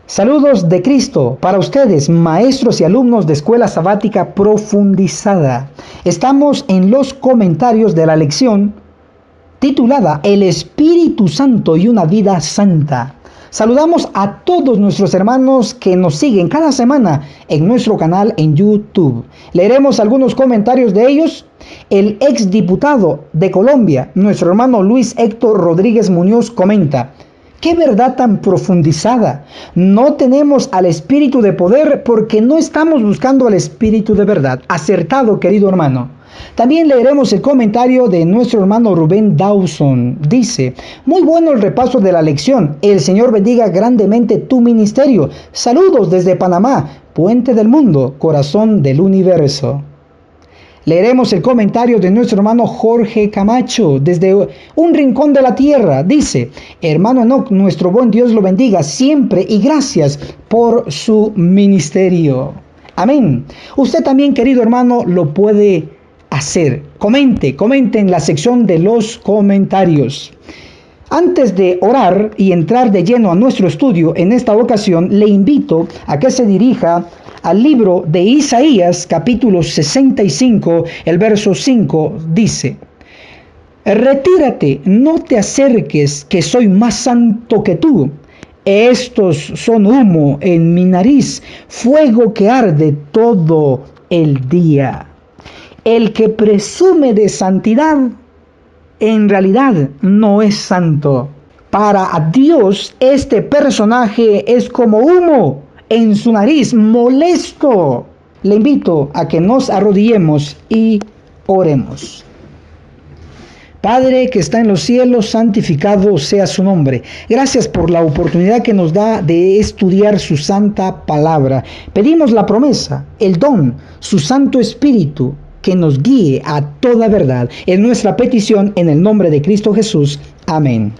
Saludos de Cristo para ustedes, maestros y alumnos de Escuela Sabática Profundizada. Estamos en los comentarios de la lección titulada El Espíritu Santo y una vida santa. Saludamos a todos nuestros hermanos que nos siguen cada semana en nuestro canal en YouTube. Leeremos algunos comentarios de ellos. El exdiputado de Colombia, nuestro hermano Luis Héctor Rodríguez Muñoz, comenta: ¡qué verdad tan profundizada! No tenemos al espíritu de poder porque no estamos buscando al espíritu de verdad. Acertado, querido hermano. También leeremos el comentario de nuestro hermano Rubén Dawson. Dice: muy bueno el repaso de la lección. El Señor bendiga grandemente tu ministerio. Saludos desde Panamá, puente del mundo, corazón del universo. Leeremos el comentario de nuestro hermano Jorge Camacho desde un rincón de la tierra. Dice: hermano Enoc, nuestro buen Dios lo bendiga siempre y gracias por su ministerio. Amén. Usted también, querido hermano, lo puede hacer. Comente en la sección de los comentarios. Antes de orar y entrar de lleno a nuestro estudio en esta ocasión, le invito a que se dirija al libro de Isaías, capítulo 65, el verso 5, dice: retírate, no te acerques, que soy más santo que tú. Estos son humo en mi nariz, fuego que arde todo el día. El que presume de santidad, en realidad no es santo. Para Dios, este personaje es como humo en su nariz, molesto. Le invito a que nos arrodillemos y oremos. Padre que está en los cielos, santificado sea su nombre. Gracias por la oportunidad que nos da de estudiar su santa palabra. Pedimos la promesa, el don, su Santo Espíritu, que nos guíe a toda verdad. En nuestra petición, en el nombre de Cristo Jesús. Amén.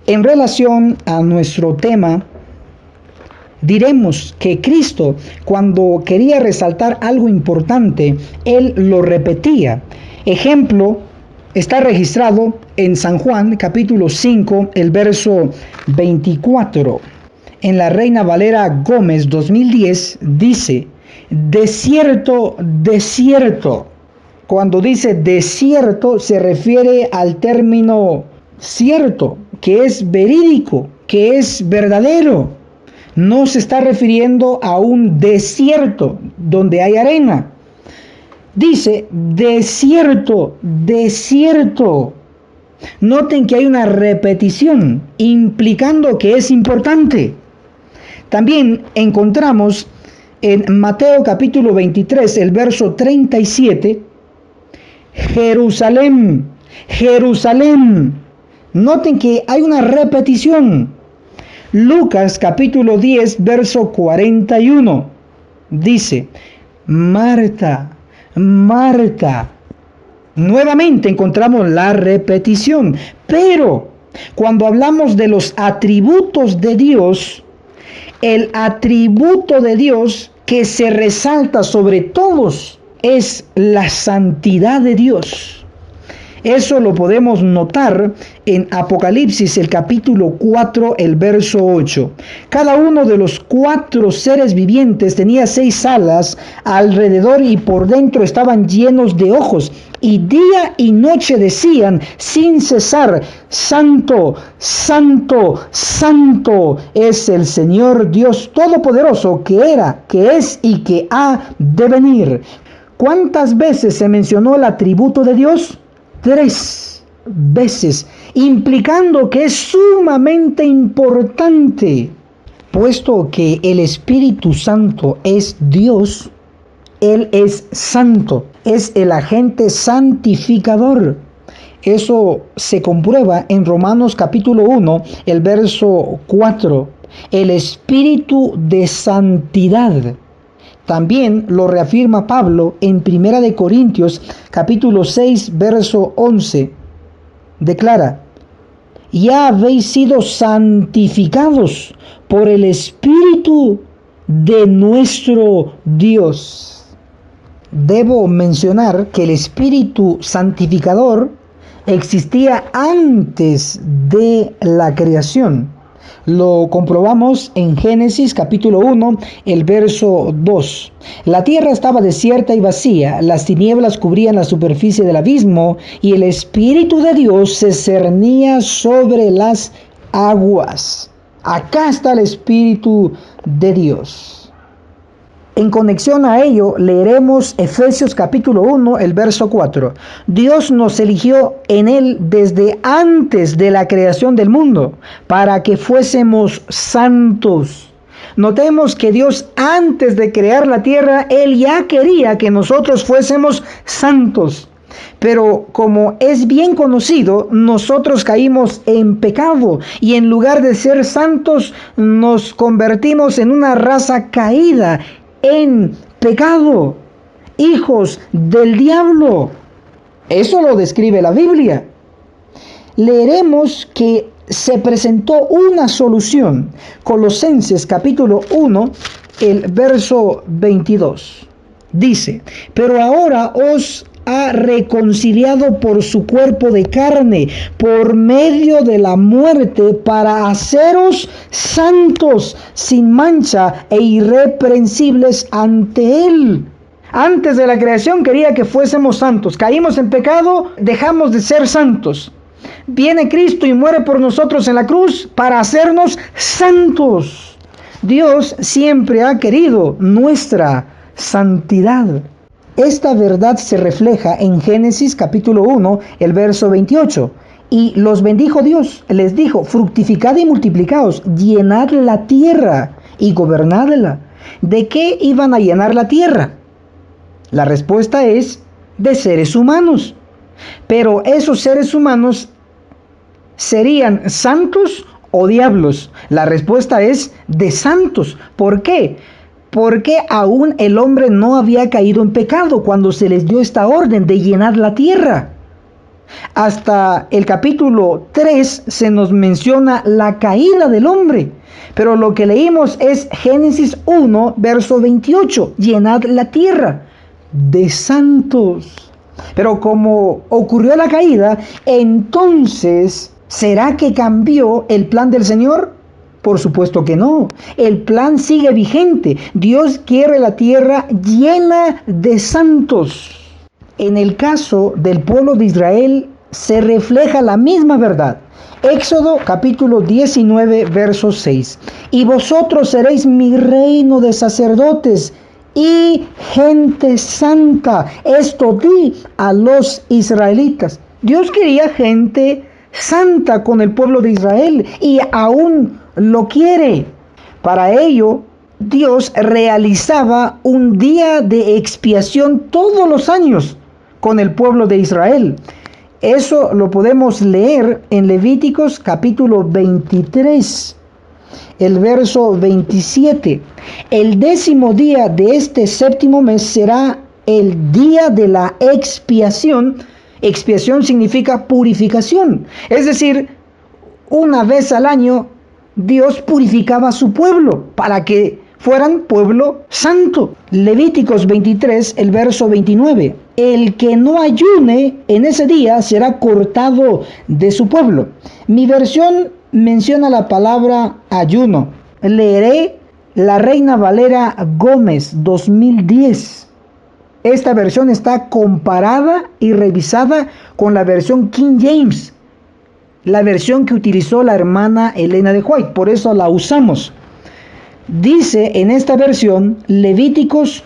En relación a nuestro tema, diremos que Cristo, cuando quería resaltar algo importante, Él lo repetía. Ejemplo, está registrado en San Juan, capítulo 5, el verso 24. En la Reina Valera Gómez 2010 dice: de cierto, de cierto. Cuando dice desierto se refiere al término cierto, que es verídico, que es verdadero. No se está refiriendo a un desierto donde hay arena. Dice desierto, desierto. Noten que hay una repetición implicando que es importante. También encontramos en Mateo capítulo 23, el verso 37, Jerusalén, Jerusalén. Noten que hay una repetición. Lucas capítulo 10, verso 41. Dice: Marta, Marta. Nuevamente encontramos la repetición. Pero cuando hablamos de los atributos de Dios, el atributo de Dios que se resalta sobre todos es la santidad de Dios. Eso lo podemos notar en Apocalipsis, el capítulo 4, el verso 8. Cada uno de los 4 seres vivientes tenía 6 alas alrededor y por dentro estaban llenos de ojos. Y día y noche decían sin cesar: Santo, Santo, Santo es el Señor Dios Todopoderoso, que era, que es y que ha de venir. ¿Cuántas veces se mencionó el atributo de Dios? 3 veces, implicando que es sumamente importante. Puesto que el Espíritu Santo es Dios, Él es santo, es el agente santificador. Eso se comprueba en Romanos capítulo 1, el verso 4. El Espíritu de santidad. También lo reafirma Pablo en 1 Corintios capítulo 6, verso 11. Declara: ya habéis sido santificados por el Espíritu de nuestro Dios. Debo mencionar que el Espíritu santificador existía antes de la creación. Lo comprobamos en Génesis capítulo 1, el verso 2. La tierra estaba desierta y vacía, las tinieblas cubrían la superficie del abismo y el Espíritu de Dios se cernía sobre las aguas. Acá está el Espíritu de Dios. En conexión a ello, leeremos Efesios capítulo 1, el verso 4. Dios nos eligió en Él desde antes de la creación del mundo, para que fuésemos santos. Notemos que Dios, antes de crear la tierra, Él ya quería que nosotros fuésemos santos. Pero como es bien conocido, nosotros caímos en pecado y en lugar de ser santos, nos convertimos en una raza caída, en pecado, hijos del diablo. Eso lo describe la Biblia. Leeremos que se presentó una solución. Colosenses capítulo 1, el verso 22. Dice, pero ahora os ha reconciliado por su cuerpo de carne, por medio de la muerte, para haceros santos, sin mancha e irreprensibles ante Él. Antes de la creación quería que fuésemos santos. Caímos en pecado, dejamos de ser santos. Viene Cristo y muere por nosotros en la cruz para hacernos santos. Dios siempre ha querido nuestra santidad. Esta verdad se refleja en Génesis capítulo 1, el verso 28. Y los bendijo Dios, les dijo, fructificad y multiplicaos, llenad la tierra y gobernadla. ¿De qué iban a llenar la tierra? La respuesta es de seres humanos. Pero esos seres humanos ¿serían santos o diablos? La respuesta es de santos. ¿Por qué? Porque aún el hombre no había caído en pecado cuando se les dio esta orden de llenar la tierra. Hasta el capítulo 3 se nos menciona la caída del hombre. Pero lo que leímos es Génesis 1, verso 28. Llenad la tierra de santos. Pero como ocurrió la caída, entonces, ¿será que cambió el plan del Señor? Por supuesto que no. El plan sigue vigente. Dios quiere la tierra llena de santos. En el caso del pueblo de Israel se refleja la misma verdad. Éxodo capítulo 19, verso 6. Y vosotros seréis mi reino de sacerdotes y gente santa. Esto di a los israelitas. Dios quería gente santa con el pueblo de Israel y aún lo quiere. Para ello, Dios realizaba un día de expiación todos los años con el pueblo de Israel. Eso lo podemos leer en Levíticos capítulo 23, el verso 27. El 10º día de este 7º mes será el día de la expiación. Expiación significa purificación. Es decir, una vez al año Dios purificaba a su pueblo para que fueran pueblo santo. Levíticos 23, el verso 29. El que no ayune en ese día será cortado de su pueblo. Mi versión menciona la palabra ayuno. Leeré la Reina Valera Gómez 2010. Esta versión está comparada y revisada con la versión King James, la versión que utilizó la hermana Elena de White, por eso la usamos. Dice en esta versión, Levíticos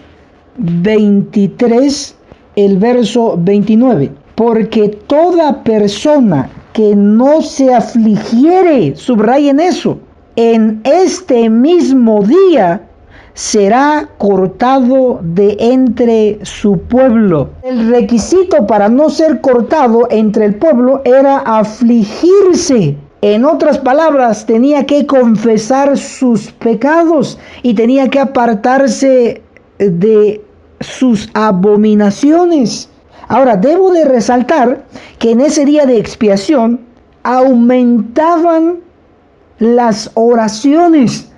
23, el verso 29, porque toda persona que no se afligiere, subrayen eso, en este mismo día será cortado de entre su pueblo. El requisito para no ser cortado entre el pueblo era afligirse. En otras palabras, tenía que confesar sus pecados y tenía que apartarse de sus abominaciones. Ahora, debo de resaltar que en ese día de expiación aumentaban las oraciones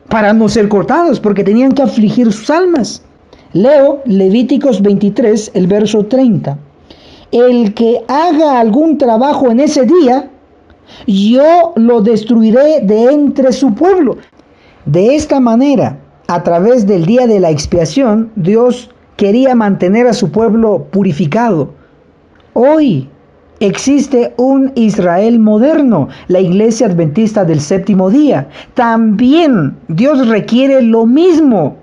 para no ser cortados, porque tenían que afligir sus almas. Leo Levíticos 23, el verso 30. El que haga algún trabajo en ese día, yo lo destruiré de entre su pueblo. De esta manera, a través del día de la expiación, Dios quería mantener a su pueblo purificado. Hoy existe un Israel moderno, la Iglesia Adventista del Séptimo Día. También Dios requiere lo mismo,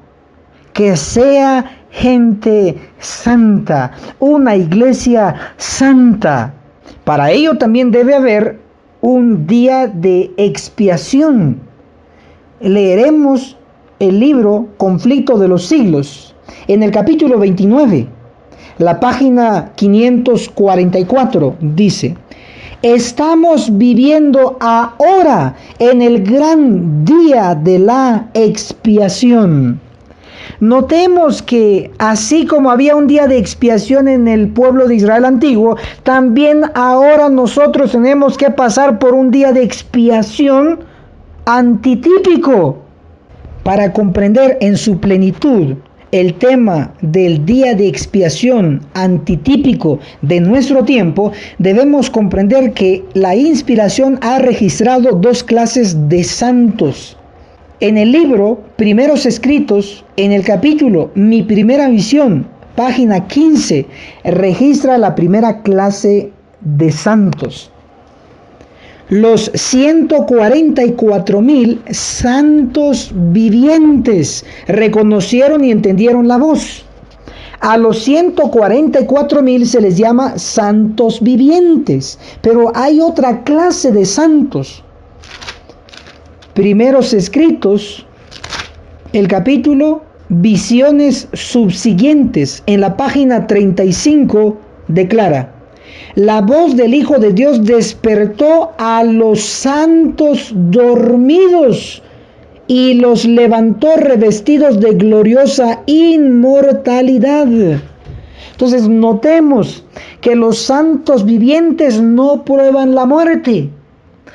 que sea gente santa, una iglesia santa. Para ello también debe haber un día de expiación. Leeremos el libro Conflicto de los Siglos en el capítulo 29. La página 544 dice: estamos viviendo ahora en el gran día de la expiación. Notemos que así como había un día de expiación en el pueblo de Israel antiguo, también ahora nosotros tenemos que pasar por un día de expiación antitípico. Para comprender en su plenitud el tema del día de expiación antitípico de nuestro tiempo, debemos comprender que la inspiración ha registrado dos clases de santos. En el libro Primeros Escritos, en el capítulo Mi Primera Visión, página 15, registra la primera clase de santos. Los 144,000 santos vivientes reconocieron y entendieron la voz. A los 144,000 se les llama santos vivientes, pero hay otra clase de santos. Primeros Escritos, el capítulo Visiones subsiguientes, en la página 35, declara: la voz del Hijo de Dios despertó a los santos dormidos y los levantó revestidos de gloriosa inmortalidad. Entonces notemos que los santos vivientes no prueban la muerte,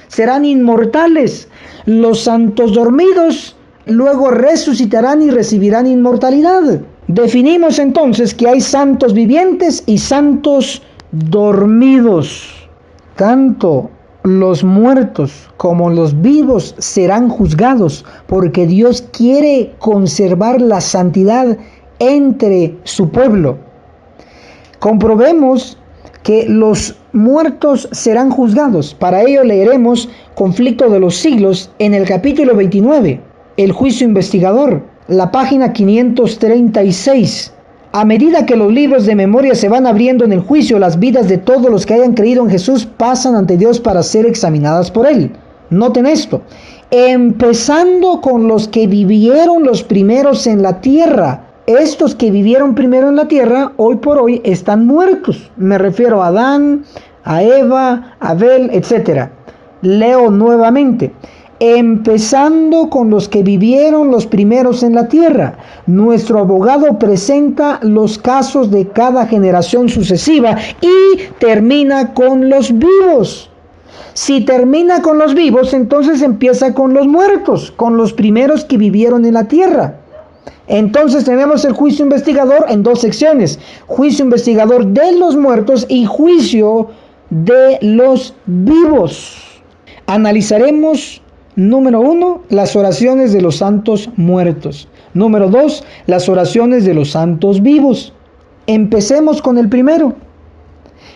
serán inmortales. Los santos dormidos luego resucitarán y recibirán inmortalidad. Definimos entonces que hay santos vivientes y santos dormidos. Tanto los muertos como los vivos serán juzgados, porque Dios quiere conservar la santidad entre su pueblo. Comprobemos que los muertos serán juzgados. Para ello leeremos Conflicto de los Siglos en el capítulo 29, el juicio investigador, la página 536. A medida que los libros de memoria se van abriendo en el juicio, las vidas de todos los que hayan creído en Jesús pasan ante Dios para ser examinadas por Él. Noten esto: empezando con los que vivieron los primeros en la tierra. Estos que vivieron primero en la tierra, hoy por hoy están muertos. Me refiero a Adán, a Eva, a Abel, etc. Leo nuevamente: empezando con los que vivieron los primeros en la tierra. Nuestro abogado presenta los casos de cada generación sucesiva y termina con los vivos. Si termina con los vivos, entonces empieza con los muertos, con los primeros que vivieron en la tierra. Entonces tenemos el juicio investigador en dos secciones: juicio investigador de los muertos y juicio de los vivos. Analizaremos: número 1, las oraciones de los santos muertos. Número 2, las oraciones de los santos vivos. Empecemos con el primero.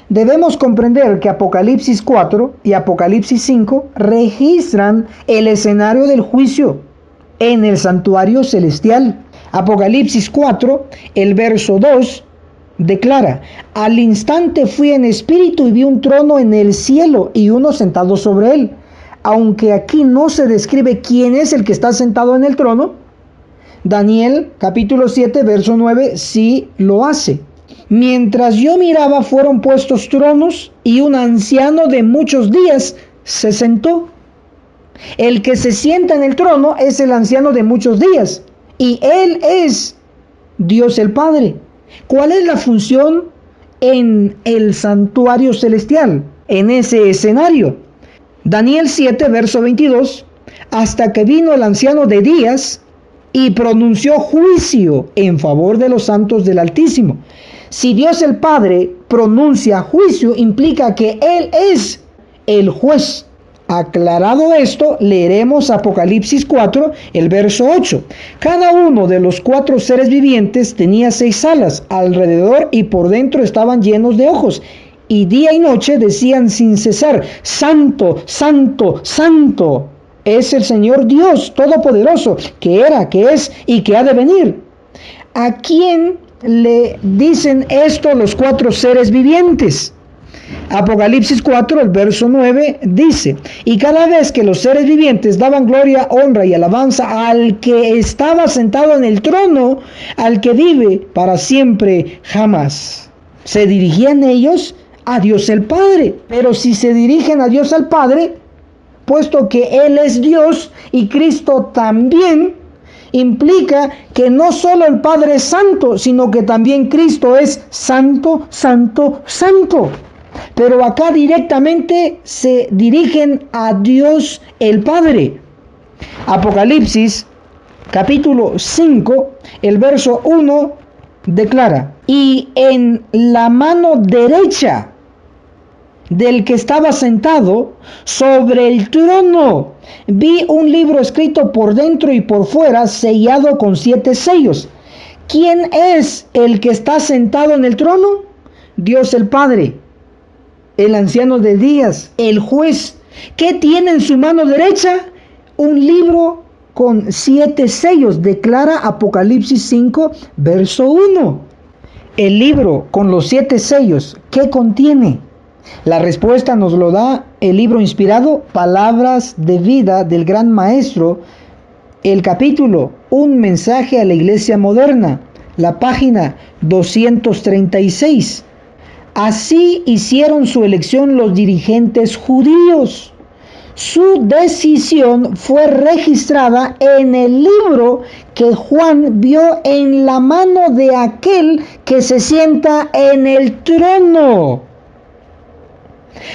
Debemos comprender que Apocalipsis 4 y Apocalipsis 5 registran el escenario del juicio en el santuario celestial. Apocalipsis 4, el verso 2, declara: al instante fui en espíritu y vi un trono en el cielo y uno sentado sobre él. Aunque aquí no se describe quién es el que está sentado en el trono, Daniel capítulo 7 verso 9 sí lo hace. Mientras yo miraba, fueron puestos tronos y un anciano de muchos días se sentó. El que se sienta en el trono es el anciano de muchos días y él es Dios el Padre. ¿Cuál es la función en el santuario celestial, en ese escenario? Daniel 7, verso 22, hasta que vino el anciano de días y pronunció juicio en favor de los santos del Altísimo. Si Dios el Padre pronuncia juicio, implica que Él es el juez. Aclarado esto, leeremos Apocalipsis 4, el verso 8. Cada uno de los 4 seres vivientes tenía 6 alas alrededor y por dentro estaban llenos de ojos. Y día y noche decían sin cesar: Santo, Santo, Santo es el Señor Dios Todopoderoso, que era, que es y que ha de venir. ¿A quién le dicen esto los 4 seres vivientes? Apocalipsis 4, el verso 9 dice: y cada vez que los seres vivientes daban gloria, honra y alabanza al que estaba sentado en el trono, al que vive para siempre jamás. Se dirigían ellos a Dios el Padre. Pero si se dirigen a Dios el Padre, puesto que Él es Dios y Cristo también, implica que no solo el Padre es santo, sino que también Cristo es santo, santo, santo. Pero acá directamente se dirigen a Dios el Padre. Apocalipsis capítulo 5, el verso 1 declara: y en la mano derecha del que estaba sentado sobre el trono vi un libro escrito por dentro y por fuera, sellado con 7 sellos. ¿Quién es el que está sentado en el trono? Dios el Padre, el anciano de días, el juez. ¿Qué tiene en su mano derecha? Un libro con 7 sellos, declara Apocalipsis 5, verso 1. El libro con los 7 sellos, ¿qué contiene? La respuesta nos lo da el libro inspirado Palabras de Vida del Gran Maestro, el capítulo Un mensaje a la Iglesia Moderna, la página 236. Así hicieron su elección los dirigentes judíos. Su decisión fue registrada en el libro que Juan vio en la mano de aquel que se sienta en el trono.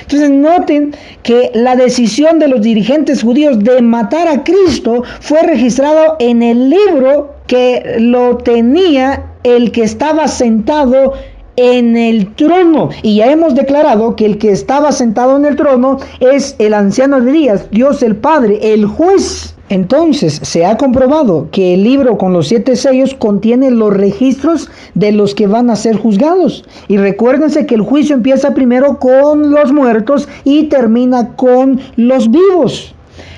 Entonces noten que la decisión de los dirigentes judíos de matar a Cristo fue registrado en el libro que lo tenía el que estaba sentado en el trono. Y ya hemos declarado que el que estaba sentado en el trono es el anciano de días, Dios el Padre, el juez. Entonces se ha comprobado que el libro con los 7 sellos contiene los registros de los que van a ser juzgados. Y recuérdense que el juicio empieza primero con los muertos y termina con los vivos.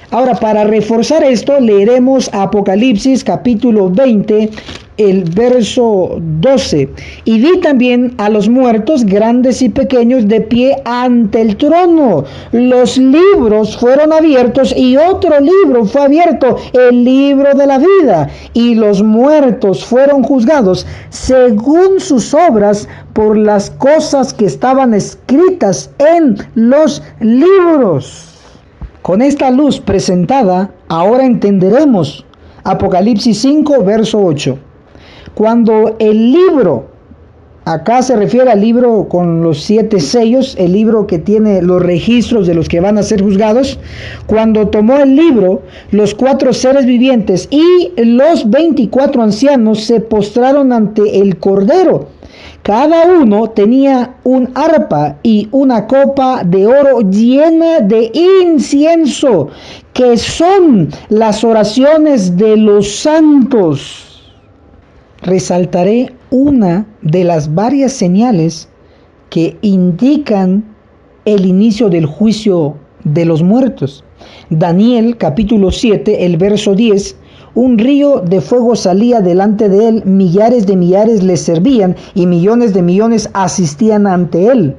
Ahora, para reforzar esto, leeremos Apocalipsis capítulo 20, el verso 12. Y vi también a los muertos, grandes y pequeños, de pie ante el trono. Los libros fueron abiertos y otro libro fue abierto, el libro de la vida. Y los muertos fueron juzgados según sus obras por las cosas que estaban escritas en los libros. Con esta luz presentada, ahora entenderemos Apocalipsis 5, verso 8. Cuando el libro, acá se refiere al libro con los 7 sellos, el libro que tiene los registros de los que van a ser juzgados, cuando tomó el libro, los 4 seres vivientes y los 24 ancianos se postraron ante el Cordero. Cada uno tenía un arpa y una copa de oro llena de incienso, que son las oraciones de los santos. Resaltaré una de las varias señales que indican el inicio del juicio de los muertos. Daniel capítulo 7, el verso 10. Un río de fuego salía delante de él, millares de millares le servían y millones de millones asistían ante él.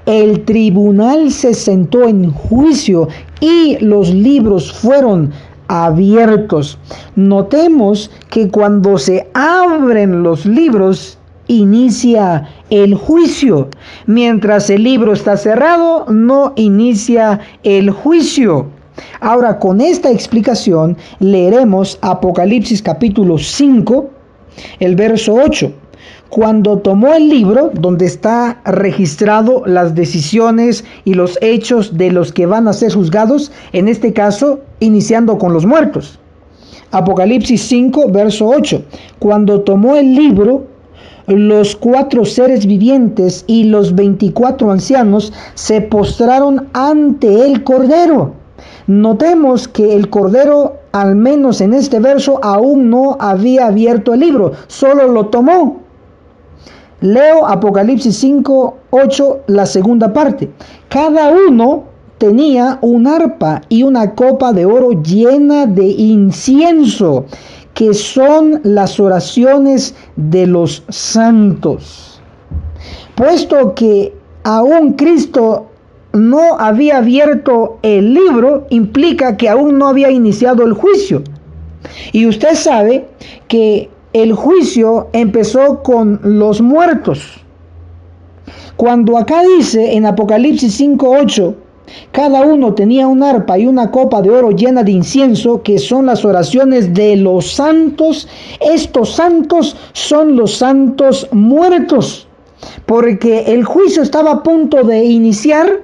El tribunal se sentó en juicio y los libros fueron abiertos. Notemos que cuando se abren los libros, inicia el juicio. Mientras el libro está cerrado, no inicia el juicio. Ahora, con esta explicación, leeremos Apocalipsis capítulo 5, el verso 8. Cuando tomó el libro, donde está registrado las decisiones y los hechos de los que van a ser juzgados, en este caso, iniciando con los muertos. Apocalipsis 5, verso 8. Cuando tomó el libro, los 4 seres vivientes y los 24 ancianos se postraron ante el Cordero. Notemos que el Cordero, al menos en este verso, aún no había abierto el libro, solo lo tomó. Leo Apocalipsis 5:8, la segunda parte. Cada uno tenía un arpa y una copa de oro llena de incienso, que son las oraciones de los santos. Puesto que aún Cristo no había abierto el libro, implica que aún no había iniciado el juicio. Y usted sabe que el juicio empezó con los muertos. Cuando acá dice en Apocalipsis 5:8, cada uno tenía un arpa y una copa de oro llena de incienso, que son las oraciones de los santos. Estos santos son los santos muertos, porque el juicio estaba a punto de iniciar,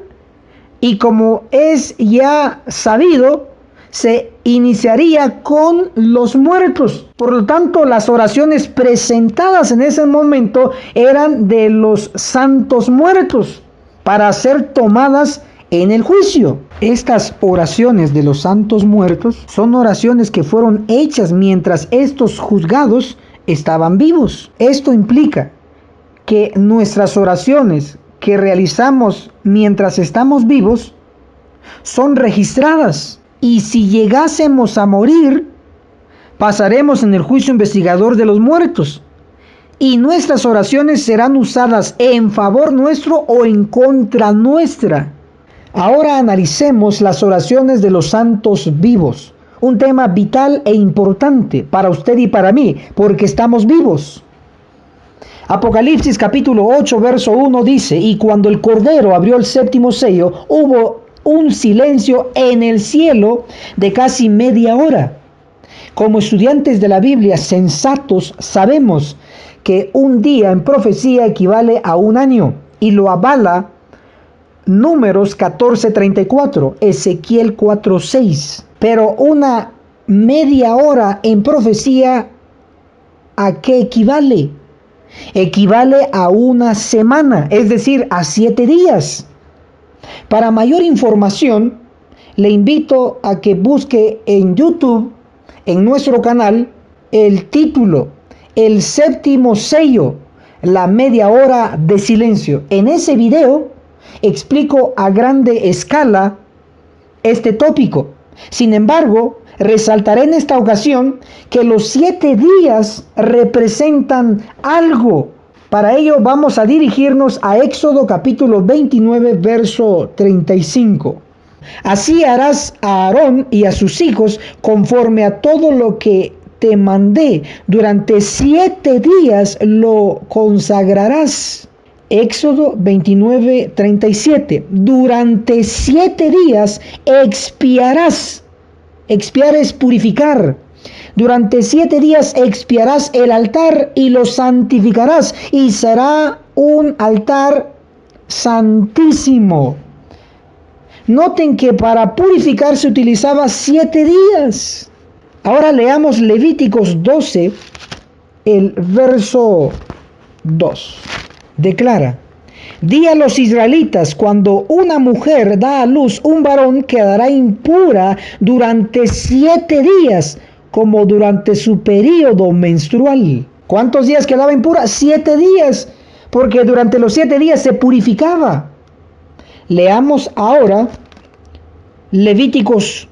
y como es ya sabido, se iniciaría con los muertos. Por lo tanto, las oraciones presentadas en ese momento eran de los santos muertos para ser tomadas en el juicio. Estas oraciones de los santos muertos son oraciones que fueron hechas mientras estos juzgados estaban vivos. Esto implica que nuestras oraciones que realizamos mientras estamos vivos son registradas, y si llegásemos a morir, pasaremos en el juicio investigador de los muertos, y nuestras oraciones serán usadas en favor nuestro o en contra nuestra. Ahora analicemos las oraciones de los santos vivos, un tema vital e importante para usted y para mí, porque estamos vivos. Apocalipsis capítulo 8, verso 1 dice: y cuando el Cordero abrió el séptimo sello, hubo un silencio en el cielo de casi media hora. Como estudiantes de la Biblia sensatos, sabemos que un día en profecía equivale a un año, y lo avala Números 14:34, Ezequiel 4:6. Pero una media hora en profecía, ¿a qué equivale? Equivale a una semana, es decir, a 7 días. Para mayor información, le invito a que busque en YouTube, en nuestro canal, el título: El séptimo sello, la media hora de silencio. En ese video explico a grande escala este tópico. Sin embargo, resaltaré en esta ocasión que los 7 días representan algo. Para ello vamos a dirigirnos a Éxodo capítulo 29, verso 35. Así harás a Aarón y a sus hijos conforme a todo lo que te mandé. Durante 7 días lo consagrarás. Éxodo 29, 37. Durante 7 días expiarás. Expiar es purificar. Durante 7 días expiarás el altar y lo santificarás, y será un altar santísimo. Noten que para purificar se utilizaba 7 días. Ahora leamos Levíticos 12, el verso 2. Declara: di a los israelitas, cuando una mujer da a luz un varón, quedará impura durante 7 días, como durante su período menstrual. ¿Cuántos días quedaba impura? 7 días, porque durante los 7 días se purificaba. Leamos ahora Levíticos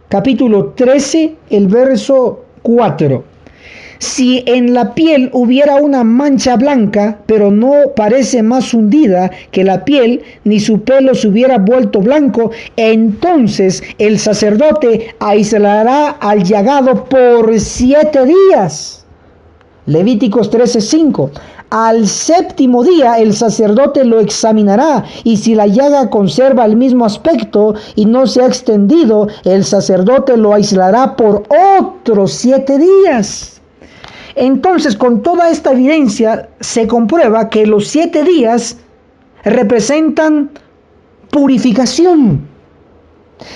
capítulo 13, el verso 4. Si en la piel hubiera una mancha blanca, pero no parece más hundida que la piel, ni su pelo se hubiera vuelto blanco, entonces el sacerdote aislará al llagado por 7 días. Levíticos 13:5. Al séptimo día el sacerdote lo examinará, y si la llaga conserva el mismo aspecto y no se ha extendido, el sacerdote lo aislará por otros 7 días. Entonces, con toda esta evidencia, se comprueba que los 7 días representan purificación.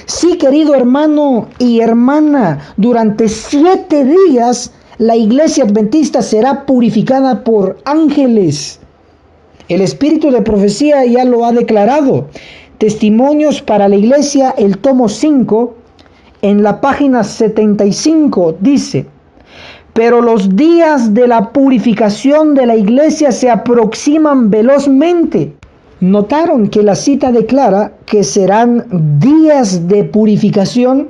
Sí, querido hermano y hermana, durante 7 días la iglesia adventista será purificada por ángeles. El espíritu de profecía ya lo ha declarado. Testimonios para la iglesia, el tomo 5, en la página 75 dice: pero los días de la purificación de la iglesia se aproximan velozmente. ¿Notaron que la cita declara que serán días de purificación?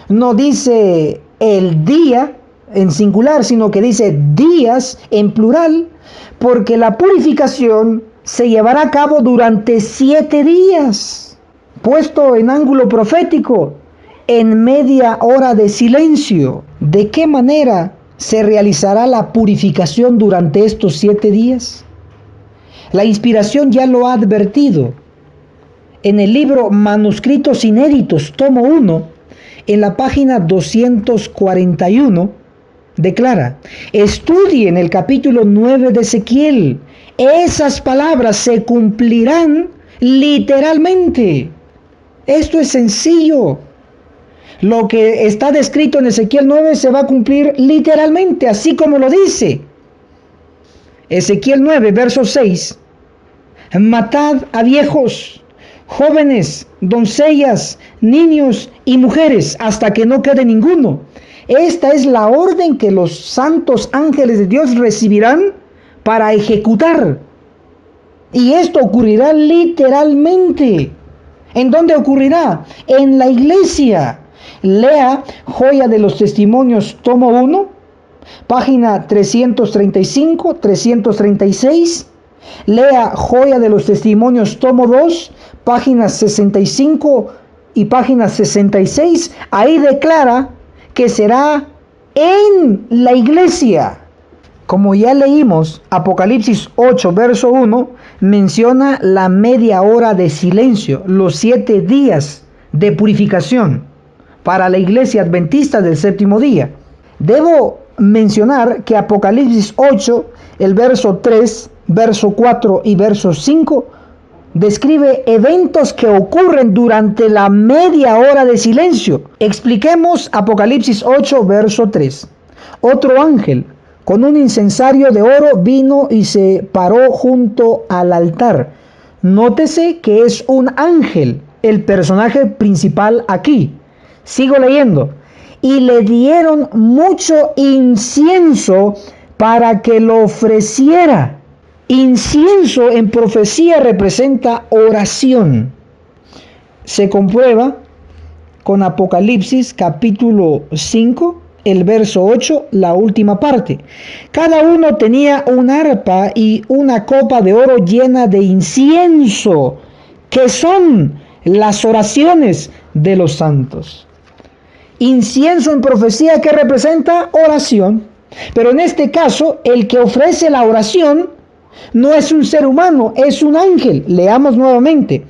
No dice el día en singular, sino que dice días en plural, porque la purificación se llevará a cabo durante 7 días, puesto en ángulo profético, en media hora de silencio. ¿De qué manera se realizará la purificación durante estos 7 días? La inspiración ya lo ha advertido. En el libro Manuscritos Inéditos, tomo 1, en la página 241, declara: estudien el capítulo 9 de Ezequiel. Esas palabras se cumplirán literalmente. Esto es sencillo. Lo que está descrito en Ezequiel 9 se va a cumplir literalmente, así como lo dice. Ezequiel 9, verso 6. Matad a viejos, jóvenes, doncellas, niños y mujeres, hasta que no quede ninguno. Esta es la orden que los santos ángeles de Dios recibirán para ejecutar. Y esto ocurrirá literalmente. ¿En dónde ocurrirá? En la iglesia. Lea Joya de los Testimonios, tomo 1, página 335, 336. Lea Joya de los Testimonios, tomo 2, páginas 65 y página 66. Ahí declara que será en la iglesia. Como ya leímos, Apocalipsis 8, verso 1, menciona la media hora de silencio, los 7 días de purificación para la iglesia adventista del séptimo día. Debo mencionar que Apocalipsis 8, el verso 3, verso 4 y verso 5, describe eventos que ocurren durante la media hora de silencio. Expliquemos Apocalipsis 8, verso 3. Otro ángel, con un incensario de oro, vino y se paró junto al altar. Nótese que es un ángel, el personaje principal aquí. Sigo leyendo. Y le dieron mucho incienso para que lo ofreciera. Incienso en profecía representa oración. Se comprueba con Apocalipsis capítulo 5, el verso 8, la última parte. Cada uno tenía un arpa y una copa de oro llena de incienso, que son las oraciones de los santos. Incienso en profecía, que representa oración. Pero en este caso, el que ofrece la oración no es un ser humano, es un ángel. Leamos nuevamente.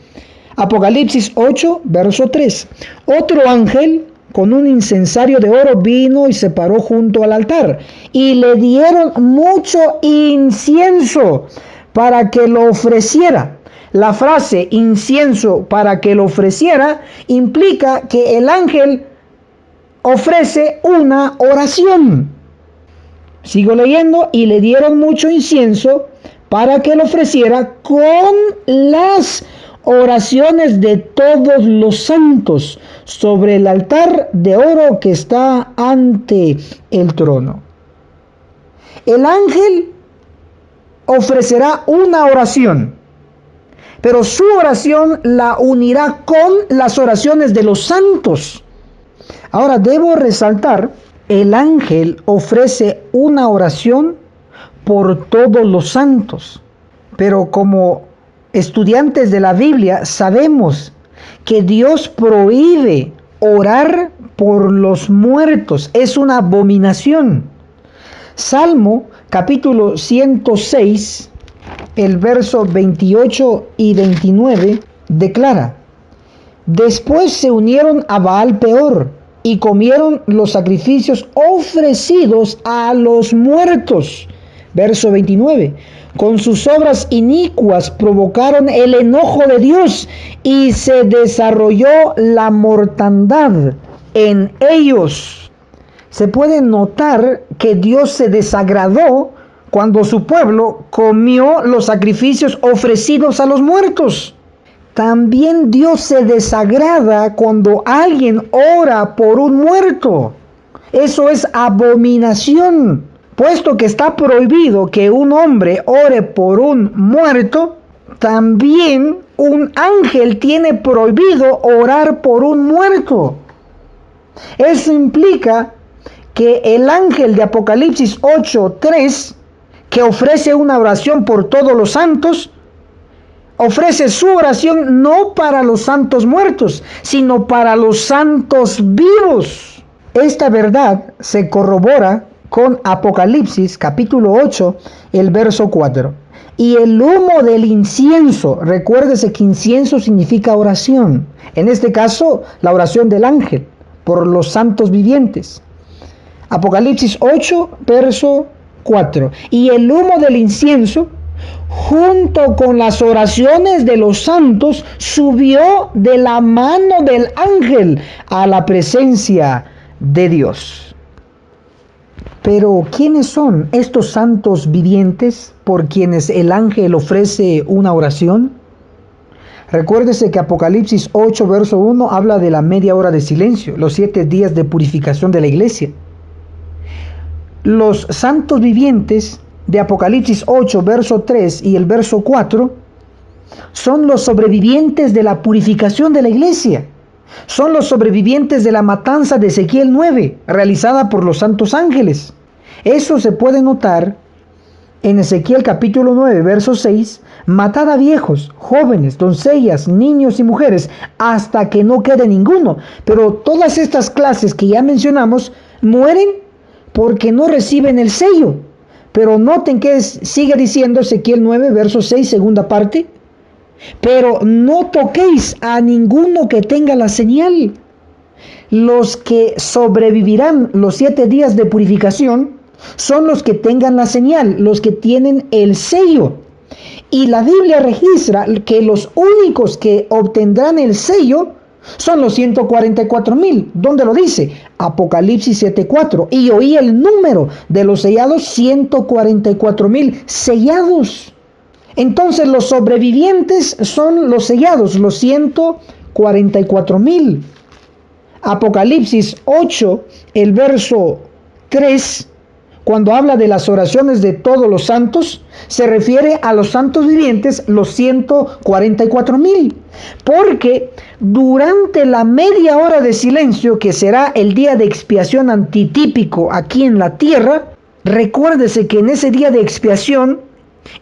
Apocalipsis 8, verso 3. Otro ángel con un incensario de oro vino y se paró junto al altar. Y le dieron mucho incienso para que lo ofreciera. La frase incienso para que lo ofreciera implica que el ángel ofrece una oración. Sigo leyendo. Y le dieron mucho incienso para que lo ofreciera con las oraciones de todos los santos sobre el altar de oro que está ante el trono. El ángel ofrecerá una oración, pero su oración la unirá con las oraciones de los santos. Ahora debo resaltar, el ángel ofrece una oración por todos los santos, pero como estudiantes de la Biblia sabemos que Dios prohíbe orar por los muertos, es una abominación. Salmo capítulo 106, el verso 28 y 29 declara: después se unieron a Baal Peor y comieron los sacrificios ofrecidos a los muertos. Verso 29. Con sus obras inicuas provocaron el enojo de Dios y se desarrolló la mortandad en ellos. Se puede notar que Dios se desagradó cuando su pueblo comió los sacrificios ofrecidos a los muertos. También Dios se desagrada cuando alguien ora por un muerto. Eso es abominación. Puesto que está prohibido que un hombre ore por un muerto, también un ángel tiene prohibido orar por un muerto. Eso implica que el ángel de Apocalipsis 8:3, que ofrece una oración por todos los santos, ofrece su oración no para los santos muertos, sino para los santos vivos. Esta verdad se corrobora con Apocalipsis capítulo 8, el verso 4. Y el humo del incienso, recuérdese que incienso significa oración. En este caso, la oración del ángel por los santos vivientes. Apocalipsis 8, verso 4. Y el humo del incienso, junto con las oraciones de los santos, subió de la mano del ángel a la presencia de Dios. Pero, ¿quiénes son estos santos vivientes por quienes el ángel ofrece una oración? Recuérdese que Apocalipsis 8, verso 1 habla de la media hora de silencio, los 7 días de purificación de la iglesia. Los santos vivientes de Apocalipsis 8, verso 3 y el verso 4 son los sobrevivientes de la purificación de la iglesia. Son los sobrevivientes de la matanza de Ezequiel 9, realizada por los santos ángeles. Eso se puede notar en Ezequiel capítulo 9, verso 6, matad a viejos, jóvenes, doncellas, niños y mujeres, hasta que no quede ninguno. Pero todas estas clases que ya mencionamos mueren porque no reciben el sello. Pero noten que sigue diciendo Ezequiel 9, verso 6, segunda parte. Pero no toquéis a ninguno que tenga la señal. Los que sobrevivirán los 7 días de purificación son los que tengan la señal, los que tienen el sello. Y la Biblia registra que los únicos que obtendrán el sello son los 144,000. ¿Dónde lo dice? Apocalipsis 7:4. Y oí el número de los sellados, 144,000 sellados. Entonces los sobrevivientes son los sellados, los 144,000. Apocalipsis 8, el verso 3, cuando habla de las oraciones de todos los santos, se refiere a los santos vivientes, los 144,000. Porque durante la media hora de silencio, que será el día de expiación antitípico aquí en la tierra, recuérdese que en ese día de expiación,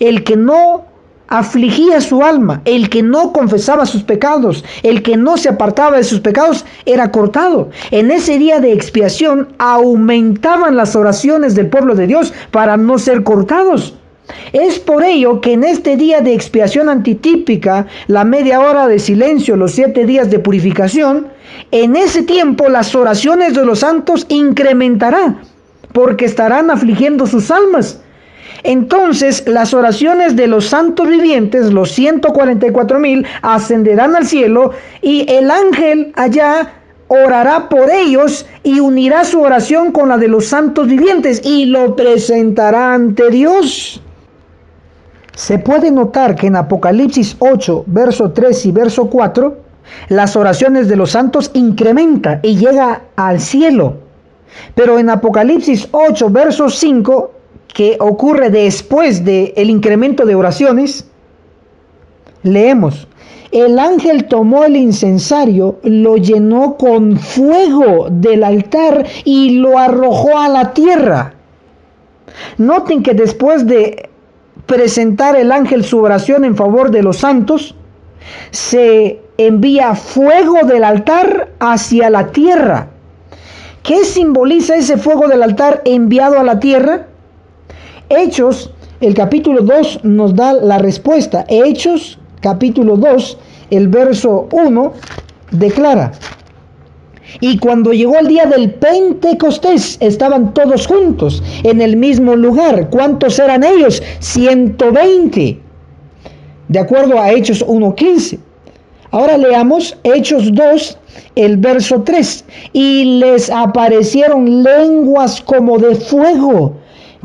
el que no afligía su alma, el que no confesaba sus pecados, el que no se apartaba de sus pecados, era cortado. En ese día de expiación aumentaban las oraciones del pueblo de Dios para no ser cortados. Es por ello que en este día de expiación antitípica, la media hora de silencio, los 7 días de purificación, en ese tiempo las oraciones de los santos incrementarán, porque estarán afligiendo sus almas. Entonces las oraciones de los santos vivientes, los 144,000, ascenderán al cielo y el ángel allá orará por ellos y unirá su oración con la de los santos vivientes y lo presentará ante Dios. Se puede notar que en Apocalipsis 8, verso 3 y verso 4, las oraciones de los santos incrementan y llega al cielo. Pero en Apocalipsis 8, verso 5, que ocurre después del incremento de oraciones, leemos: el ángel tomó el incensario, lo llenó con fuego del altar y lo arrojó a la tierra. Noten que después de presentar el ángel su oración en favor de los santos, se envía fuego del altar hacia la tierra. ¿Qué simboliza ese fuego del altar enviado a la tierra? Hechos, el capítulo 2 nos da la respuesta. Hechos, capítulo 2, el verso 1, declara: y cuando llegó el día del Pentecostés, estaban todos juntos en el mismo lugar. ¿Cuántos eran ellos? 120, de acuerdo a Hechos 1:15. Ahora leamos Hechos 2, el verso 3. Y les aparecieron lenguas como de fuego,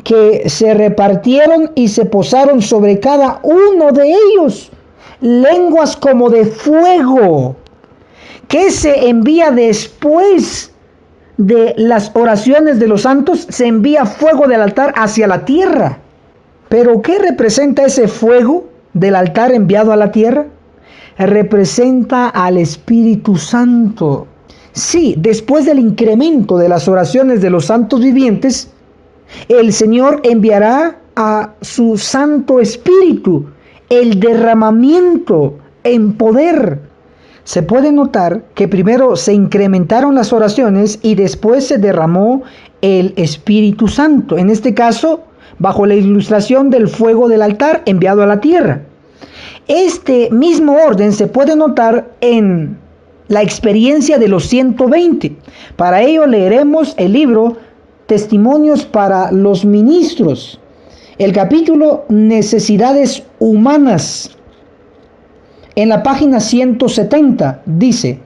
que se repartieron y se posaron sobre cada uno de ellos. lenguas como de fuego, que se envía después de las oraciones de los santos. Se envía fuego del altar hacia la tierra. ¿Pero qué representa ese fuego del altar enviado a la tierra? Representa al Espíritu Santo. Sí, después del incremento de las oraciones de los santos vivientes, el Señor enviará a su Santo Espíritu, el derramamiento en poder. Se puede notar que primero se incrementaron las oraciones y después se derramó el Espíritu Santo. En este caso, bajo la ilustración del fuego del altar enviado a la tierra. Este mismo orden se puede notar en la experiencia de los 120. Para ello leeremos el libro Testimonios para los Ministros, el capítulo Necesidades Humanas. En la página 170 dice: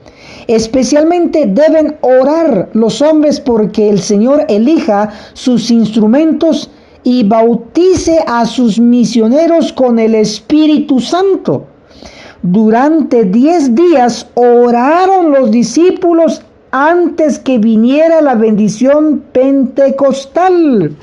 especialmente deben orar los hombres porque el Señor elija sus instrumentos y bautice a sus misioneros con el Espíritu Santo. Durante 10 días oraron los discípulos antes que viniera la bendición pentecostal.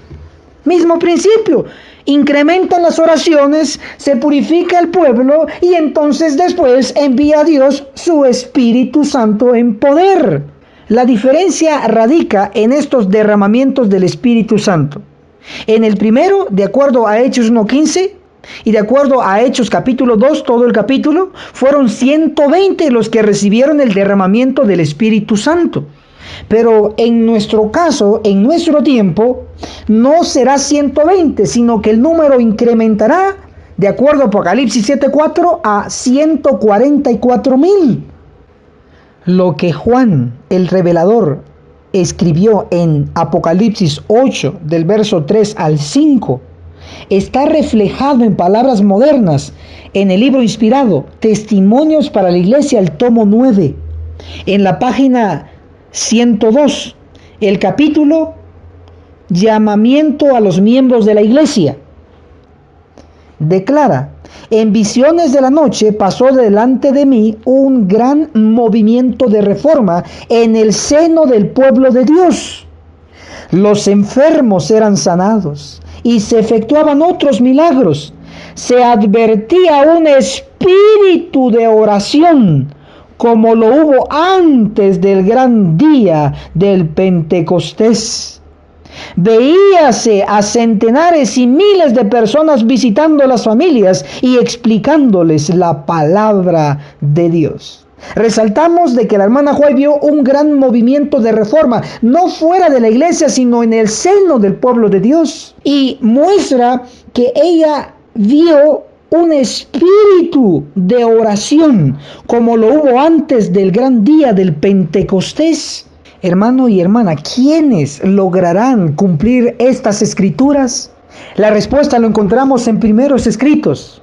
Mismo principio. Incrementan las oraciones, se purifica el pueblo y entonces después envía a Dios su Espíritu Santo en poder. La diferencia radica en estos derramamientos del Espíritu Santo. En el primero, de acuerdo a Hechos 1:15, y de acuerdo a Hechos capítulo 2, todo el capítulo, fueron 120 los que recibieron el derramamiento del Espíritu Santo. Pero en nuestro caso, en nuestro tiempo, no será 120, sino que el número incrementará, de acuerdo a Apocalipsis 7:4, a 144,000. Lo que Juan, el revelador, escribió en Apocalipsis 8, del verso 3 al 5, está reflejado en palabras modernas en el libro inspirado Testimonios para la Iglesia, el tomo 9, en la página 102, el capítulo Llamamiento a los miembros de la Iglesia. Declara: en visiones de la noche pasó delante de mí un gran movimiento de reforma en el seno del pueblo de Dios. Los enfermos eran sanados y se efectuaban otros milagros. Se advertía un espíritu de oración, como lo hubo antes del gran día del Pentecostés. Veíase a centenares y miles de personas visitando las familias y explicándoles la palabra de Dios. Resaltamos de que la hermana Joy vio un gran movimiento de reforma, no fuera de la iglesia, sino en el seno del pueblo de Dios. Y muestra que ella vio un espíritu de oración, como lo hubo antes del gran día del Pentecostés. Hermano y hermana, ¿quiénes lograrán cumplir estas escrituras? La respuesta lo encontramos en Primeros Escritos,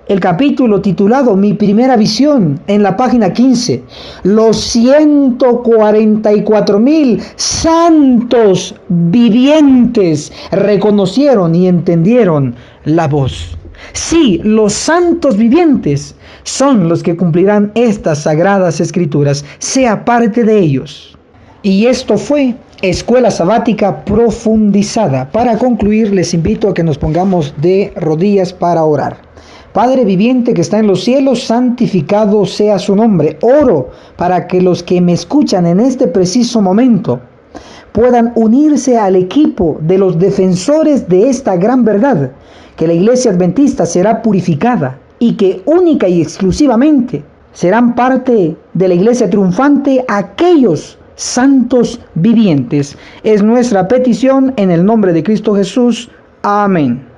el capítulo titulado Mi Primera Visión, en la página 15. Los 144,000 santos vivientes reconocieron y entendieron la voz. Sí, los santos vivientes son los que cumplirán estas sagradas escrituras, sea parte de ellos. Y esto fue Escuela Sabática Profundizada. Para concluir, les invito a que nos pongamos de rodillas para orar. Padre viviente que está en los cielos, santificado sea su nombre. Oro para que los que me escuchan en este preciso momento puedan unirse al equipo de los defensores de esta gran verdad, que la Iglesia Adventista será purificada y que única y exclusivamente serán parte de la Iglesia triunfante aquellos santos vivientes. Es nuestra petición en el nombre de Cristo Jesús. Amén.